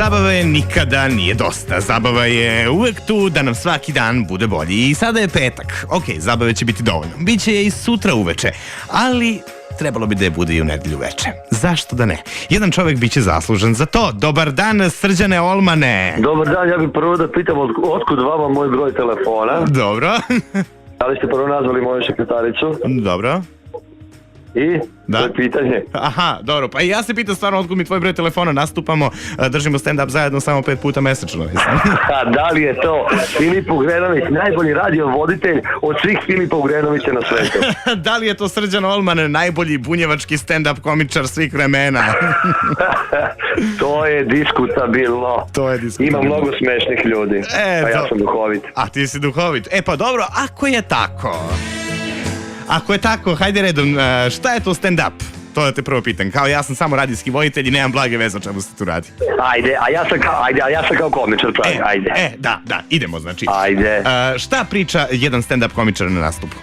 Zabave nikada nije dosta. Zabava je uvek tu da nam svaki dan bude bolji. I sada je petak. Ok, zabave će biti dovoljno. Biće je i sutra uveče. Ali trebalo bi da je bude i u nedelju veče. Zašto da ne? Jedan čovjek biće zaslužen za to. Dobar dan, Srđane Olmane. Dobar dan, ja bih prvo da pitam otkud vama moj broj telefona. Dobro. Da li ste prvo nazvali moju sekretaricu? Dobro. I? Da. To je pitanje. Aha, dobro. Pa i ja se pitam stvarno otkud mi tvoj broj telefona, nastupamo, držimo stand-up zajedno samo 5 puta mesečno. Da li je to Filip Ugrenović, najbolji radio voditelj od svih Filipa Ugrenovića na svetu? Da li je to Srđan Olman, najbolji bunjevački stand-up komičar svih vremena? To je diskutabilno. Ima mnogo smešnih ljudi. Pa ja sam duhovit. A ti si duhovit. E pa dobro, ako je tako, hajde redom, šta je to stand-up? To da te prvo pitam. Kao ja sam samo radijski voditelj i nemam blage veze o čemu se tu radi. Ajde, a ja sam kao komičar, ajde. Da, idemo znači. Ajde. Šta priča jedan stand-up komičar na nastupu?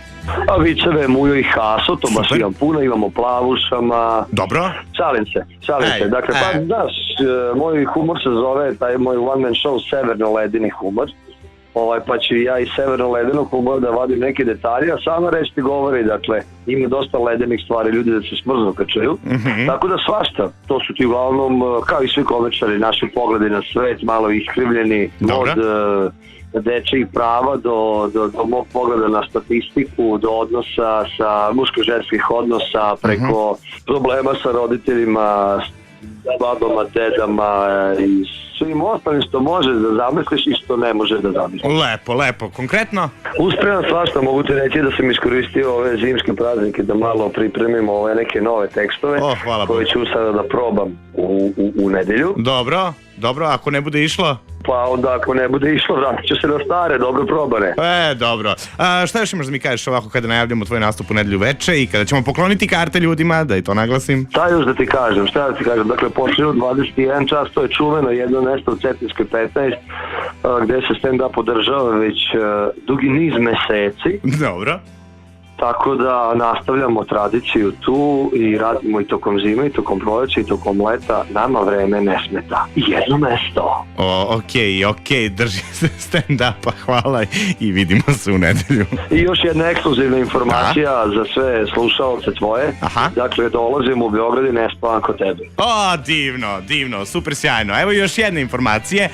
A viceve, mujo i haso, to baš imam puno, imamo plavušama. Dobro. Šalim se. Dakle, pa znaš, moj humor se zove, taj moj one man show, severno-ledeni humor. Pa ću ja iz severno-ledenog humora da vadim neke detalje, a sama reč ti govori, dakle, ima dosta ledenih stvari, ljudi da se smrzno kačaju, tako da svašta, to su ti uglavnom, kao i svi komičari, naši pogledi na svet, malo iskrivljeni, od dečjih prava do mog pogleda na statistiku, do odnosa sa muško-ženskih odnosa, preko problema sa roditeljima, babama, dedama i svim ostalim što može da zamisliš i što ne može da zamisliš. Lepo. Konkretno? Uspremam svašta, mogu ti reći da sam iskoristio ove zimske praznike da malo pripremim ove neke nove tekstove koje ću sada da probam u nedelju. Dobro, ako ne bude išlo? Pa onda ako ne bude išlo, vratit ću se na stare, dobro probane. Dobro. Šta još imaš da mi kažeš ovako kada najavljamo tvoj nastup u nedelju veče i kada ćemo pokloniti karte ljudima, da i to naglasim? Šta još da ti kažem? Dakle, počeli u 21 čas, to je čuveno jedno mesto u Cetinskoj 15, gde se stand-up održava već dugi niz meseci. Dobro. Tako da nastavljamo tradiciju tu i radimo i tokom zime, i tokom proleća, i tokom leta. Nama vreme ne smeta. Jedno mesto. Ok, drži se stand-upa, hvala i vidimo se u nedelju. I još jedna ekskluzivna informacija za sve slušalce tvoje. Dakle, dolazim u Beogradu i ne spavam kod tebe. Divno, super sjajno. Evo još jedne informacije.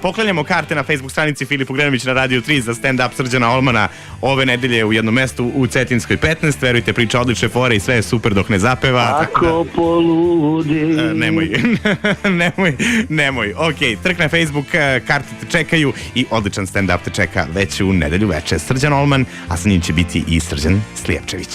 Poklanjamo karte na Facebook stranici Filip Ugrenović na Radiju 3 za stand-up Srđana Olmana ove nedelje u jednom mestu u Cetinskoj 15, verujte, priča odlične fore i sve je super dok ne zapeva. Ako poludi. Nemoj. Ok, trk na Facebook, karte te čekaju i odličan stand-up te čeka već u nedelju veče. Srđan Olman, a sa njim će biti i Srđan Slijepčević.